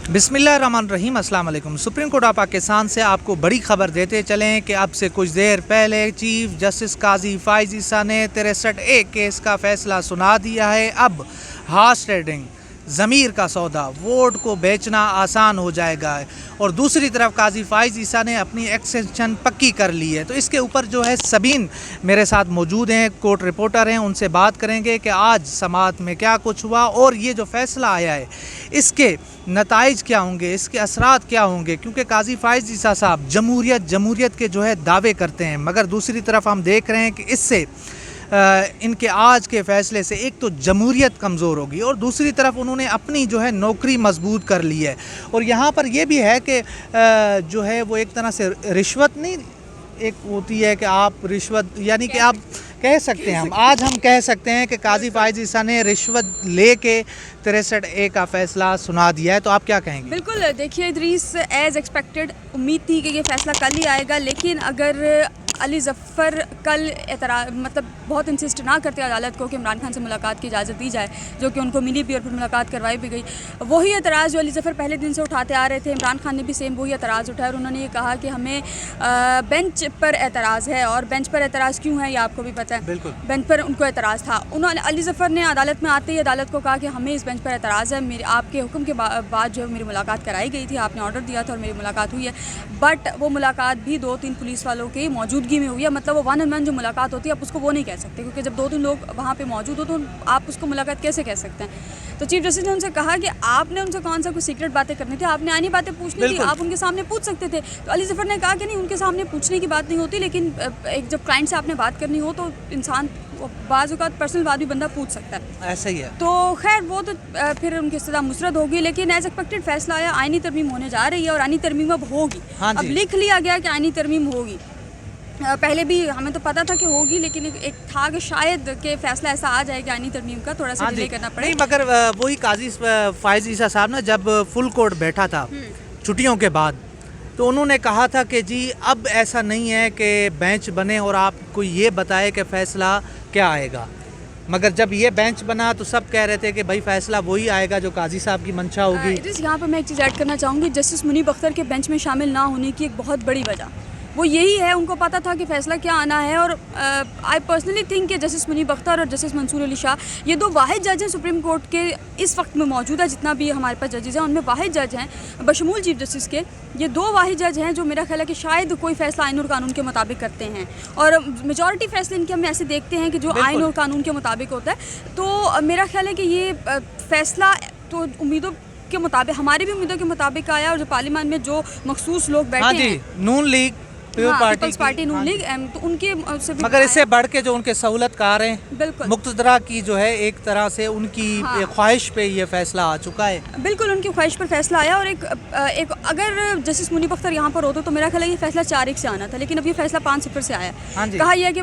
बिस्मिल्लाहिर्रहमानिर्रहीम, अस्सलाम वालेकुम। सुप्रीम कोर्ट ऑफ पाकिस्तान से आपको बड़ी खबर देते चलें कि अब से कुछ देर पहले चीफ जस्टिस काजी फ़ाइज़ ईसा ने 63A केस का फ़ैसला सुना दिया है। अब हॉर्स ट्रेडिंग, ज़मीर का सौदा, वोट को बेचना आसान हो जाएगा। और दूसरी तरफ काजी फ़ाइज़ ईसा ने अपनी एक्सटेंशन पक्की कर ली है। तो इसके ऊपर जो है सबीन मेरे साथ मौजूद हैं, कोर्ट रिपोर्टर हैं, उनसे बात करेंगे कि आज समाअत में क्या कुछ हुआ और ये जो फ़ैसला आया है इसके नताइज क्या होंगे, इसके असरात क्या होंगे। क्योंकि काजी फ़ाइज़ ईसा साहब जमहूरियत के जो है दावे करते हैं, मगर दूसरी तरफ हम देख रहे हैं कि इससे इनके आज के फ़ैसले से एक तो जमहूरियत कमज़ोर होगी और दूसरी तरफ उन्होंने अपनी जो है नौकरी मजबूत कर ली है। और यहाँ पर यह भी है कि जो है वो एक तरह से रिश्वत नहीं, एक होती है कि आप रिश्वत यानी कि आप कह सकते हैं, हम कह सकते हैं कि काजी फ़ाइज़ ईसा ने रिश्वत लेके 63A का फ़ैसला सुना दिया है। तो आप क्या कहेंगे? बिल्कुल, देखिए इदरीस, एज़ एक्सपेक्टेड उम्मीद थी कि ये फ़ैसला कल ही आएगा, लेकिन अगर अली ज़फ़र कल मतलब बहुत इंसिस्ट ना करते अदालत को कि इमरान खान से मुलाकात की इजाज़त दी जाए, जो कि उनको मिली भी और फिर मुलाकात करवाई भी गई, वही एतराज़ जो अली ज़फ़र पहले दिन से उठाते आ रहे थे, इमरान खान ने भी सेम वही एतराज़ उठाया और उन्होंने ये कहा कि हमें बेंच पर एतराज़ है। और बेंच पर एतराज़ क्यों है ये आपको भी पता है। बिल्कुल, बेंच पर उनको एतराज़ था। उन्होंने अली ज़फ़र ने अदालत में आते ही अदालत को कहा कि हमें इस बेंच पर एतराज़ है, मेरे आपके हुक्म के बाद जो है मेरी मुलाकात कराई गई थी, आपने ऑर्डर दिया था और मेरी मुलाकात हुई है। बट वो मुलाकात भी 2-3 पुलिस वालों की मौजूदगी में हुई है। मतलब वो 1-on-1 जो मुलाकात होती है आप उसको वो नहीं कह सकते, क्योंकि जब 2-3 लोग वहाँ पे मौजूद हो तो आप उसको मुलाकात कैसे कह सकते हैं। तो चीफ जस्टिस ने उनसे कहा कि आपने उनसे कौन सा कुछ सीक्रेट बातें करनी थी, आपने आनी बातें पूछनी थी, आप उनके सामने पूछ सकते थे। तो अली ज़फ़र ने कहा कि नहीं, उनके सामने पूछने की बात नहीं होती, लेकिन एक जब क्लाइंट से आपने बात करनी हो तो इंसान बाज़ औक़ात पर्सनल बात भी बंदा पूछ सकता है। ऐसा ही है। तो खैर वो तो फिर उनकी सज़ा मुसरद होगी, लेकिन एज़ एक्सपेक्टेड फ़ैसला आया, आईनी तरमीम होने जा रही है और आईनी तरमीम अब होगी। अब लिख लिया गया कि आईनी तरमीम होगी। पहले भी हमें तो पता था कि होगी, लेकिन एक था कि शायद के फ़ैसला ऐसा आ जाए कि आईनी तरमीम का थोड़ा सा डिले करना पड़े। नहीं, मगर वही काजी फ़ाइज़ ईसा साहब ना जब फुल कोर्ट बैठा था छुट्टियों के बाद, तो उन्होंने कहा था कि जी अब ऐसा नहीं है कि बेंच बने और आपको ये बताए कि फ़ैसला क्या आएगा। मगर जब ये बेंच बना तो सब कह रहे थे कि भाई फ़ैसला वही आएगा जो काजी साहब की मंशा होगी। यहाँ पर मैं एक चीज़ ऐड करना चाहूँगी, जस्टिस मुनीब अख्तर के बेंच में शामिल ना होने की एक बहुत बड़ी वजह वो यही है, उनको पता था कि फ़ैसला क्या आना है। और आई पर्सनली थिंक कि जस्टिस मुनीब अख्तर और जस्टिस मंसूर अली शाह ये 2 वाहिद जज हैं सुप्रीम कोर्ट के इस वक्त में मौजूद है। जितना भी हमारे पास जजेज़ हैं उनमें वाहिद जज हैं, बशमूल चीफ जस्टिस के ये 2 वाहिद जज हैं जो मेरा ख्याल है कि शायद कोई फ़ैसला आईन और कानून के मुताबिक करते हैं। और मेजॉरिटी फ़ैसले इनके हम ऐसे देखते हैं कि जो आईन और कानून के मुताबिक होता है। तो मेरा ख्याल है कि ये फ़ैसला तो उम्मीदों के मुताबिक, हमारी भी उम्मीदों के मुताबिक आया। और जो पार्लियामान में जो मखसूस लोग बैठे हैं, नून लीग, पार्टी नून लीग, तो उनके से भी मगर इससे बढ़ के जो उनके सहूलतकार हैं, बिल्कुल मुक़्तदरा की जो है एक तरह से उनकी ख्वाहिश पे ये फ़ैसला आ चुका है। बिल्कुल उनकी ख्वाहिश पर फैसला आया। और एक अगर जस्टिस मुनीब अख्तर यहाँ पर होते तो मेरा ख्याल है ये फैसला 4-1 से आना था, लेकिन अब ये फैसला 5-0 से आया। कहा यह कि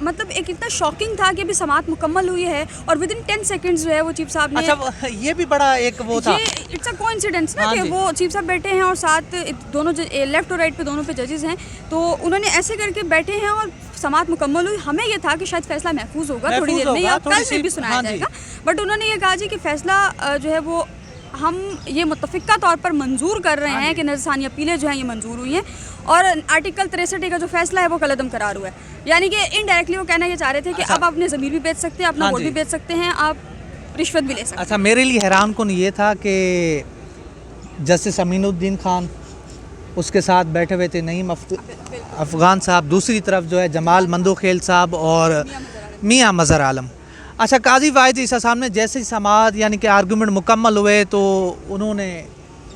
मतलब एक इतना शॉकिंग था कि अभी समाअत मुकम्मल हुई है और विद इन 10 सेकंड्स जो है वो चीफ साहब ने, अच्छा ये भी बड़ा एक वो था, इट्स अ कोइंसिडेंस ना कि वो चीफ साहब बैठे हैं और साथ दोनों लेफ्ट और राइट पे दोनों पे जजेस हैं, तो उन्होंने ऐसे करके बैठे हैं और समाअत मुकम्मल हुई। हमें ये था कि शायद फैसला महफूज होगा, थोड़ी देर में या कल से भी सुनाया जाएगा। बट उन्होंने ये कहा जी कि फैसला जो है वो हम ये मुत्तफ़िका तौर पर मंजूर कर रहे हैं कि नज़रसानी अपीलें जो हैं ये मंजूर हुई हैं और आर्टिकल 63A का जो फैसला है वो कलअदम करार हुआ है। यानी कि इनडायरेक्टली वो कहना ये चाह रहे थे कि अब अपने ज़मीर भी बेच सकते हैं, अपना वोट भी बेच सकते हैं, आप रिश्वत भी ले सकते हैं। अच्छा, मेरे लिए हैरान कुन ये था कि जस्टिस अमीनुद्दीन खान उसके साथ बैठे हुए थे, नईम अफ़गान साहब, दूसरी तरफ जो है जमाल मंदोखेल साहब और मियाँ मज़हर आलम। अच्छा, काजी फ़ाइज़ ईसा साहब ने जैसे ही समाअत यानी कि आर्गूमेंट मुकम्मल हुए तो उन्होंने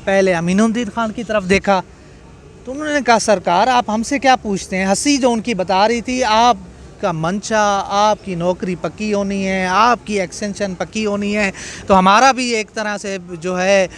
पहले अमीनुद्दीन खान की तरफ देखा, तो उन्होंने कहा सरकार आप हमसे क्या पूछते हैं। हंसी जो उनकी बता रही थी, आपका मंशा, आपकी नौकरी पक्की होनी है, आपकी एक्सटेंशन पक्की होनी है, तो हमारा भी एक तरह से जो है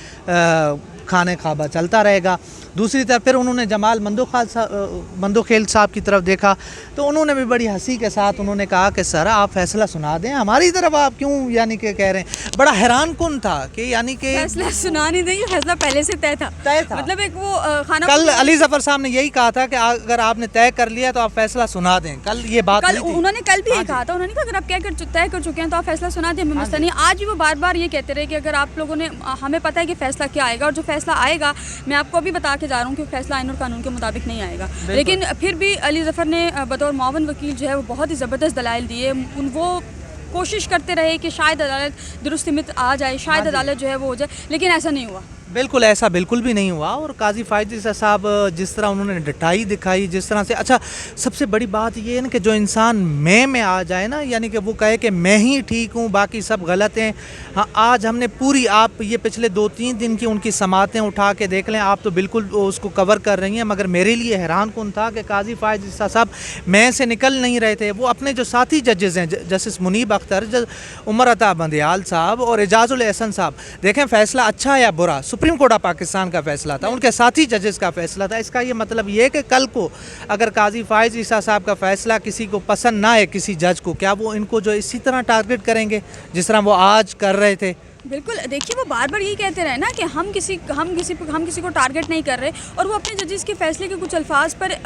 खाने खाबा चलता रहेगा। दूसरी तरफ फिर उन्होंने जमाल मंदोखेल साहब की तरफ देखा, तो उन्होंने भी बड़ी हंसी के साथ उन्होंने कहा कि सर आप फैसला सुना दें, हमारी तरफ आप क्यों यानी कि कह रहे हैं। बड़ा हैरान कुन था कि यानी कि फैसला सुना नहीं देंगे, फैसला पहले से तय था। मतलब एक वो खाना कल अली ज़फ़र साहब ने यही कहा था कि अगर आपने तय कर लिया तो आप फैसला सुना दें। कल ये बात कल दी थी। उन्होंने कल भी हाँ ये जी। कहा था, उन्होंने कहा अगर आप तय कर चुके हैं तो आप फैसला सुना दें, हमें हाँ मसला जी। नहीं। आज भी वो बार बार ये कहते रहे कि अगर आप लोगों ने हमें पता है कि फैसला क्या आएगा, और जो फैसला आएगा मैं आपको अभी बता के जा रहा हूँ कि फैसला आइन और कानून के मुताबिक नहीं आएगा। लेकिन फिर भी अली ज़फ़र ने बतौर मुआवन वकील जो है वो बहुत ही ज़बरदस्त दलाइल दिए। वो कोशिश करते रहे कि शायद अदालत दुरुस्ती में आ जाए, शायद अदालत जो है वो हो जाए, लेकिन ऐसा नहीं हुआ। बिल्कुल ऐसा बिल्कुल भी नहीं हुआ। और काजी फायज ईसा साहब जिस तरह उन्होंने डटाई दिखाई, जिस तरह से, अच्छा सबसे बड़ी बात ये है ना कि जो इंसान मैं में आ जाए ना, यानी कि वो कहे कि मैं ही ठीक हूँ बाकी सब गलत हैं। हाँ, आज हमने पूरी, आप ये पिछले 2-3 दिन की उनकी समातें उठा के देख लें, आप तो बिल्कुल उसको कवर कर रही हैं, मगर मेरे लिए हैरान कुन था कि काजी फायज ईसा साहब मैं से निकल नहीं रहे थे। वो अपने जो साथी जजेज़ हैं, जस्टिस मुनीब अख्तर, उमर अता बंदयाल साहब और एजाजुल एहसन साहब, देखें फैसला अच्छा या बुरा, सुप्रीम कोर्ट ऑफ पाकिस्तान का फैसला था, उनके साथी जजेस का फैसला था। इसका ये मतलब ये है कि कल को अगर काजी फायज ईसा साहब का फैसला किसी को पसंद ना है, किसी जज को, क्या वो इनको जो इसी तरह टारगेट करेंगे जिस तरह वो आज कर रहे थे? बिल्कुल, देखिए वो बार बार यही कहते रहे ना कि हम किसी को टारगेट नहीं कर रहे, और वो अपने जजेस के फैसले के कुछ अल्फाज पर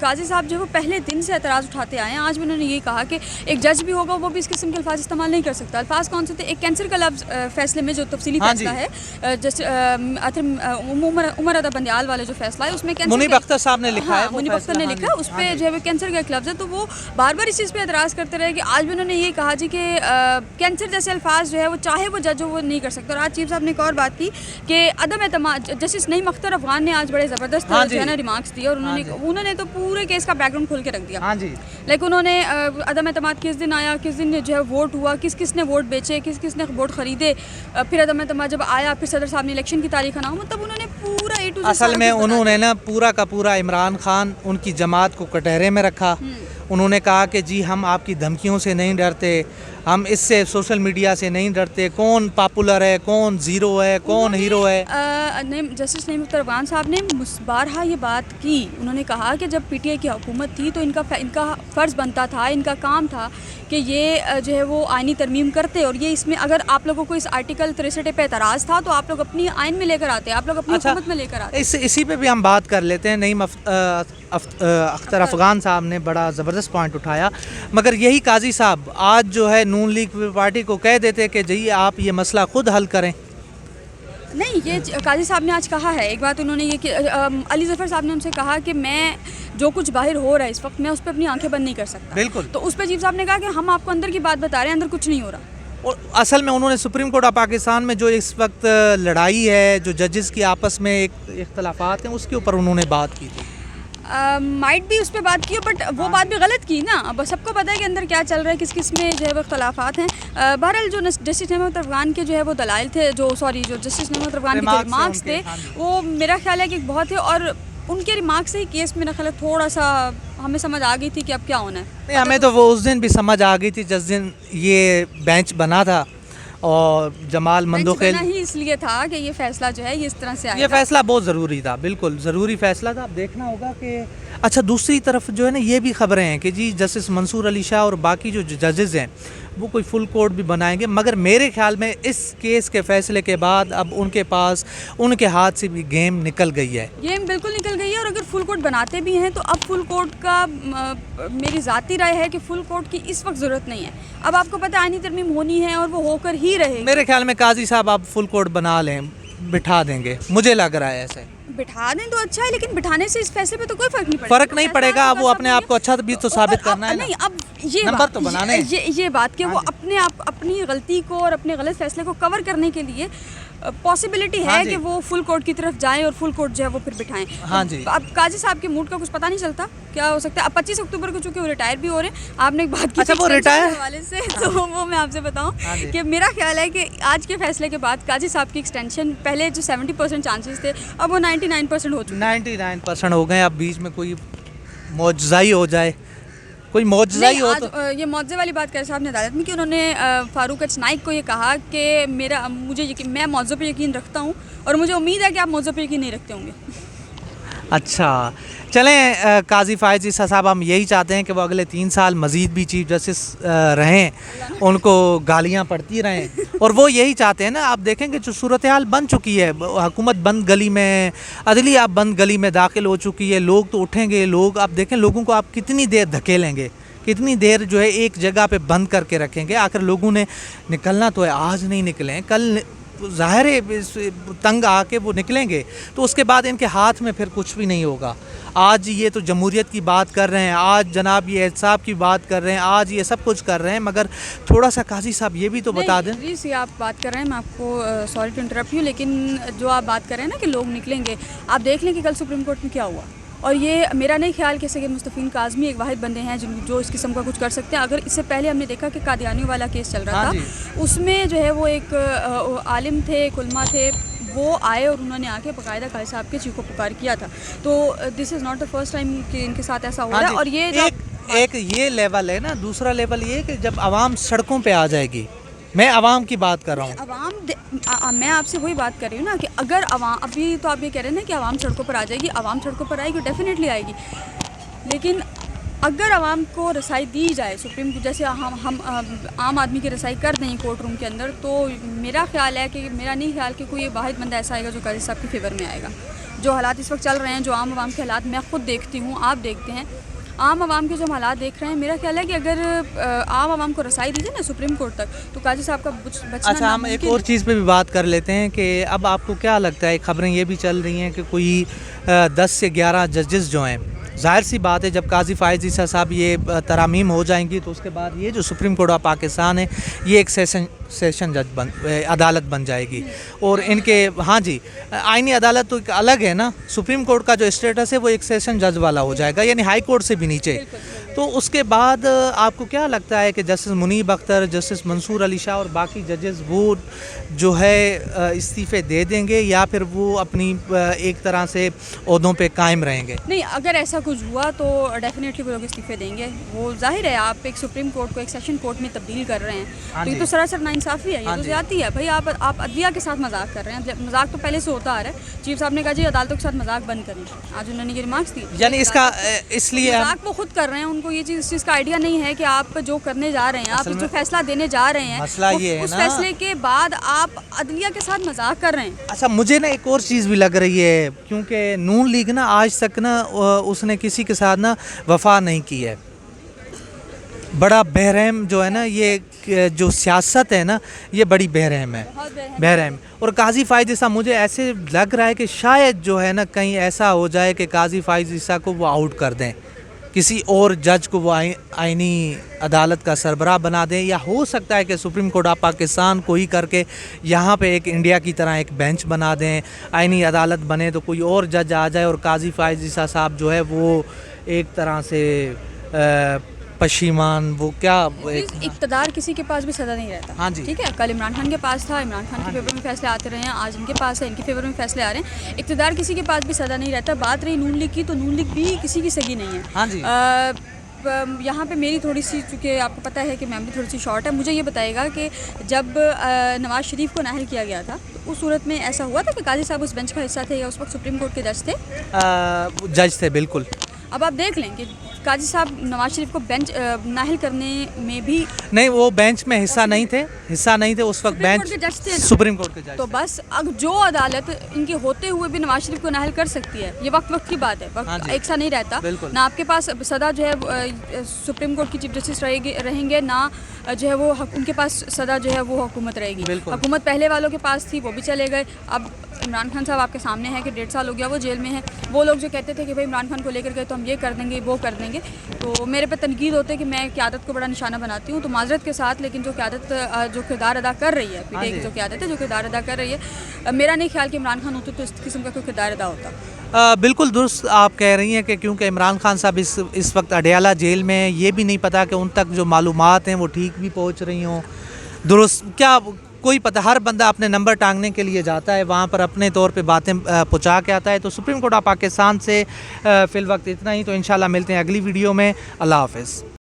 काजी साहब जो है वो पहले दिन से एतराज़ उठाते आए हैं। आज भी उन्होंने ये कहा कि एक जज भी होगा वो भी इस किस्म के अल्फाज इस्तेमाल नहीं कर सकता। अल्फाज कौन से थे? एक कैंसर का लफ्ज़ फैसले में जो तफसीली फैसला है, उमर अता बंदयाल वाला जो फैसला है उसमें मुनीब अख्तर साहब ने लिखा है, मुनीब अख्तर ने लिखा, उस पर जो है वो कैंसर का एक लफ्ज़ है। तो वो बार बार इस चीज़ पर एतराज़ करते रहे कि आज भी उन्होंने ये कहा जी कि कैंसर जैसे अल्फाज जो है वो चाहे वो जज हो वो नहीं कर सकते। और आज चीफ साहब ने एक और बात की कि अदम एतमाद, जस्टिस नईम अख्तर अफगान ने आज बड़े ज़बरदस्त जो है ना रिमार्क्स दिए, और उन्होंने तो पूरे केस का बैकग्राउंड खोल के रख दिया। हाँ जी। लाइक उन्होंने अदम एतमाद किस दिन आया, किस दिन जो है वोट हुआ, किस ने वोट बेचे, किस ने वोट खरीदे, फिर अदम एतमाद जब आया, फिर सदर साहब ने इलेक्शन की तारीख अनाउंस, मतलब उन्होंने पूरा A to Z असल में उन्होंने ना पूरा का पूरा इमरान खान उनकी जमात को कटहरे में रखा। उन्होंने कहा कि जी हम आपकी धमकियों से नहीं डरते, हम इससे सोशल मीडिया से नहीं डरते, कौन पॉपुलर है, कौन ज़ीरो है, कौन हीरो है। जस्टिस नईम अख्तर अफगान साहब ने बारहा ये बात की। उन्होंने कहा कि जब PTI की हुकूमत थी तो इनका फ़र्ज़ बनता था, इनका काम था कि ये जो है वो आइनी तरमीम करते, और ये इसमें अगर आप लोगों को इस आर्टिकल 63 पे एतराज़ था तो आप लोग अपनी आइन में लेकर आते, आप लोग अपनी हुकूमत में लेकर आते। इसी पे भी हम बात कर लेते हैं। नईम अख्तर अफगान साहब ने बड़ा ज़बरदस्त पॉइंट उठाया, मगर यही काजी साहब आज जो है नून लीग पार्टी को कह देते कि जी आप ये मसला खुद हल करें। नहीं, ये काजी साहब ने आज कहा है एक बात, उन्होंने ये कि अली ज़फ़र साहब ने उनसे कहा कि मैं जो कुछ बाहर हो रहा है इस वक्त मैं उस पर अपनी आंखें बंद नहीं कर सकता। बिल्कुल। तो उस पर चीफ साहब ने कहा कि हम आपको अंदर की बात बता रहे हैं, अंदर कुछ नहीं हो रहा। और असल में उन्होंने सुप्रीम कोर्ट ऑफ पाकिस्तान में जो इस वक्त लड़ाई है, जो जजेस की आपस में एक इख्तलाफात हैं, उसके ऊपर उन्होंने बात की थी। माइट भी उस पर बात की, बट वो बात भी गलत की ना। अब सबको पता है कि अंदर क्या चल रहा है, किस में जो है वो इख्तलाफात हैं। बहरहाल जो जस्टिस नईम अख्तर अफगान के जो है वो दलाइल थे, जो जस्टिस नईम अख्तर अफगान के रिमार्क्स थे, वो मेरा ख्याल है कि बहुत है, और उनके रिमार्क्स से ही केस में मेरा ख्याल है थोड़ा सा हमें समझ आ गई थी कि अब क्या होना है। नहीं, हमें तो वो उस दिन भी समझ आ गई थी जिस दिन ये बेंच बना था, और जमाल मंदोखेल ही इसलिए था कि ये फैसला जो है ये इस तरह से आएगा। ये फैसला बहुत ज़रूरी था, बिल्कुल ज़रूरी फैसला था। अब देखना होगा कि अच्छा दूसरी तरफ जो है ना ये भी खबरें हैं कि जी जस्टिस मंसूर अली शाह और बाकी जो जजेज़ हैं वो कोई फुल कोर्ट भी बनाएंगे, मगर मेरे ख्याल में इस केस के फैसले के बाद अब उनके पास, उनके हाथ से भी गेम निकल गई है। गेम बिल्कुल निकल गई है, और अगर फुल कोर्ट बनाते भी हैं तो अब फुल कोर्ट का मेरी ज़ाती राय है कि फुल कोर्ट की इस वक्त ज़रूरत नहीं है। अब आपको पता है आइनी तरमीम होनी है और वो होकर ही रहेगी। मेरे ख्याल में काजी साहब आप फुल कोर्ट बना लें, बिठा देंगे, मुझे लग रहा है ऐसे। बिठा दें तो अच्छा है, लेकिन बिठाने से इस फैसले पे तो कोई फ़र्क नहीं पड़ेगा। फ़र्क नहीं पड़ेगा, वो अपने आप को अच्छा भी तो साबित करना है ना। नहीं, अब ये नंबर तो बनाने ये बात कि वो अपने आप अपनी गलती को और अपने गलत फैसले को कवर करने के लिए पॉसिबिलिटी है कि वो फुल कोर्ट की तरफ जाएं और फुल कोर्ट जो है वो फिर बिठाएं। हाँ जी। अब काजी साहब के मूड का कुछ पता नहीं चलता क्या हो सकता है। अब 25 अक्टूबर को चूंकि वो रिटायर भी हो रहे हैं, आपने एक बात की अच्छा, वो रिटायर हवाले से, तो वो मैं आपसे बताऊं कि मेरा ख्याल है कि आज के फैसले के बाद काजी साहब की एक्सटेंशन, पहले जो 70% चांसेस थे अब वो 99% हो चुके, 99% हो गए। अब बीच में कोई मौजज़ा ही हो जाए, कोई मौजज़ा ही हो तो ये मौजे वाली बात कर साहब ने अदालत में कि उन्होंने फारूक नाइक को ये कहा कि मैं मौजों पे यकीन रखता हूँ और मुझे उम्मीद है कि आप मौजों पे यकीन नहीं रखते होंगे। अच्छा, चलें काजी फ़ाइज़ ईसा साहब, हम यही चाहते हैं कि वो अगले 3 साल मज़ीद भी चीफ जस्टिस रहें, उनको गालियाँ पड़ती रहें और वो यही चाहते हैं ना। आप देखेंगे जो सूरत हाल बन चुकी है, हुकूमत बंद गली में, अदलिया बंद गली में दाखिल हो चुकी है, लोग तो उठेंगे, लोग आप देखें लोगों को आप कितनी देर धकेलेंगे, कितनी देर जो है एक जगह पे बंद करके रखेंगे। आखिर लोगों ने निकलना तो है, आज नहीं निकले कल ज़ाहिर है तंग आके वो निकलेंगे, तो उसके बाद इनके हाथ में फिर कुछ भी नहीं होगा। आज ये तो जमहूरियत की बात कर रहे हैं, आज जनाब ये एहतसाब की बात कर रहे हैं, आज ये सब कुछ कर रहे हैं, मगर थोड़ा सा काजी साहब ये भी तो बता दें। प्लीज़, ये आप बात कर रहे हैं, मैं आपको सॉरी टू इंटरप्ट यू, लेकिन जो आप बात कर रहे हैं ना कि लोग निकलेंगे, आप देख लें कि कल सुप्रीम कोर्ट में क्या हुआ। और ये मेरा नहीं ख्याल कि सैयद मुस्तफ़ीन काज़मी एक वाहिद बंदे हैं जो इस किस्म का कुछ कर सकते हैं। अगर इससे पहले हमने देखा कि कादियानियों वाला केस चल रहा था, उसमें जो है वो एक आलिम थे, एक उलमा थे, वो आए और उन्होंने आके बाकायदा काजी साहब के चीखो पुकार किया था। तो this is not the first time कि इनके साथ ऐसा हो रहा है। और ये एक ये लेवल है ना, दूसरा लेवल ये कि जब आवाम सड़कों पे आ जाएगी, मैं आवाम की बात कर रहा हूँ। मैं आपसे वही बात कर रही हूँ ना कि अगर आवाम, अभी तो आप ये कह रहे हैं ना कि आवाम सड़कों पर आ जाएगी, आवाम सड़कों पर आएगी, डेफिनेटली आएगी, लेकिन अगर आवाम को रसाई दी जाए सुप्रीम, जैसे हम आम आदमी की रसाई कर दें कोर्ट रूम के अंदर, तो मेरा ख्याल है कि मेरा नहीं ख्याल कि कोई वाहिद बंदा ऐसा आएगा जो काजी साहब के फेवर में आएगा। जो हालात इस वक्त चल रहे हैं, जो आम आवाम के हालात मैं खुद देखती हूँ, आप देखते हैं, आम आवाम के जो हम हालात देख रहे हैं, मेरा ख्याल है कि अगर आम आवाम को रसाई दीजिए ना सुप्रीम कोर्ट तक, तो काजी साहब का बचना। अच्छा, हम एक और चीज़ पे भी बात कर लेते हैं कि अब आपको क्या लगता है, खबरें ये भी चल रही हैं कि कोई 10 से 11 जजेस जो हैं, ज़ाहिर सी बात है जब काजी फ़ाइज़ ईसा साहब ये तरामीम हो जाएंगी तो उसके बाद ये जो सुप्रीम कोर्ट ऑफ पाकिस्तान है ये एक सेशन जज अदालत बन जाएगी। और इनके हाँ जी, आईनी अदालत तो एक अलग है ना, सुप्रीम कोर्ट का जो स्टेटस है वो एक सेशन जज वाला हो जाएगा, यानी हाई कोर्ट से भी नीचे। तो उसके बाद आपको क्या लगता है कि जस्टिस मुनीब अख्तर, जस्टिस मंसूर अली शाह और बाकी जजेस वो जो है इस्तीफ़े दे देंगे या फिर वो अपनी एक तरह से ओहदों पे कायम रहेंगे? नहीं, अगर ऐसा कुछ हुआ तो डेफिनेटली वो लोग इस्तीफ़े देंगे। वो जाहिर है, आप एक सुप्रीम कोर्ट को एक सेशन कोर्ट में तब्दील कर रहे हैं, तो ये तो सरासर नाइंसाफ़ी है, ये तो ज़्यादती है भाई। आप अदलिया के साथ मजाक कर रहे हैं। मजाक तो पहले से होता आ रहा है। चीफ साहब ने कहा जी अदालतों के साथ मजाक बंद करें, आज उन्होंने ये रिमार्क्स दी। यानी इसका इसलिए मजाक वो खुद कर रहे हैं, उनको ये चीज़, इस चीज़ का आइडिया नहीं है कि आप जो करने जा रहे हैं, आप जो फैसला देने जा रहे हैं, मसला ये है उस ना, फैसले के बाद आप अदलिया के साथ मजाक कर रहे हैं। अच्छा, मुझे ना एक और चीज़ भी लग रही है, क्योंकि नून लीग ना आज तक ना उसने किसी के साथ ना वफा नहीं की है। बड़ा बहरहम जो है ना, ये जो सियासत है ना, ये बड़ी बहरहम है, बहरहम। और काजी फ़ाइज़ ईसा, मुझे ऐसे लग रहा है कि शायद जो है ना कहीं ऐसा हो जाए कि काजी फ़ाइज़ ईसा को वो आउट कर दें, किसी और जज को वो आईनी अदालत का सरबराह बना दें, या हो सकता है कि सुप्रीम कोर्ट ऑफ पाकिस्तान को ही करके यहाँ पे एक इंडिया की तरह एक बेंच बना दें, आईनी अदालत बने तो कोई और जज आ जाए और काजी फ़ाइज़ ईसा साहब जो है वो एक तरह से पशीमान, वो क्या, इक़्तिदार किसी के पास भी सदा नहीं रहता। हाँ जी, ठीक है, कल इमरान खान के पास था, इमरान खान के फेवर में फैसले आते रहे हैं, आज इनके पास है, इनके फेवर में फैसले आ रहे हैं। इक़्तिदार किसी के पास भी सदा नहीं रहता। बात रही नून लीग की, तो नून लीग भी किसी की सगी नहीं है। हाँ जी। यहाँ पे मेरी थोड़ी सी, चूँकि आपको पता है कि मेमोरी थोड़ी सी शॉर्ट है, मुझे ये बताएगा कि जब नवाज़ शरीफ को नाहल किया गया था तो उस सूरत में ऐसा हुआ था कि काजी साहब उस बेंच का हिस्सा थे या उस वक्त सुप्रीम कोर्ट के जज थे? जज थे, बिल्कुल। अब आप देख लें कि काजी साहब नवाज शरीफ को बेंच नाहिल करने में भी नहीं, वो बेंच में हिस्सा नहीं थे उस वक्त, बेंच सुप्रीम कोर्ट के जज। तो बस अब जो अदालत इनके होते हुए भी नवाज शरीफ को नाहिल कर सकती है, ये वक्त की बात है, वक्त एक सा नहीं रहता ना। आपके पास सदा जो है सुप्रीम कोर्ट की चीफ जस्टिस रहेंगे ना, जो है वो उनके पास सदा जो है वो हुकूमत रहेगी। हुकूमत पहले वालों के पास थी, वो भी चले गए। अब इमरान खान साहब आपके सामने है कि 1.5 साल हो गया वो जेल में है। वो लोग जो कहते थे कि भाई इमरान खान को लेकर गए तो हम ये कर देंगे, वो कर देंगे, तो मेरे पे तनकीद होते कि मैं क़यादत को बड़ा निशाना बनाती हूँ, तो माजरत के साथ, लेकिन जो क़यादत जो किरदार अदा कर रही है, पीटीआई की जो क़यादत है, जो किरदार अदा कर रही है, मेरा नहीं ख्याल कि इमरान खान होते तो इस किस्म का कोई किरदार अदा होता। बिल्कुल दुरुस्त आप कह रही हैं कि क्योंकि इमरान खान साहब इस वक्त अडयाला जेल में, ये भी नहीं पता कि उन तक जो मालूमात हैं वो ठीक भी पहुँच रही हों, दुरुस्त क्या कोई पता। हर बंदा अपने नंबर टांगने के लिए जाता है, वहाँ पर अपने तौर पे बातें पहुँचा के आता है। तो सुप्रीम कोर्ट ऑफ पाकिस्तान से फ़िल वक्त इतना ही। तो इंशाल्लाह मिलते हैं अगली वीडियो में। अल्लाह हाफ़िज़।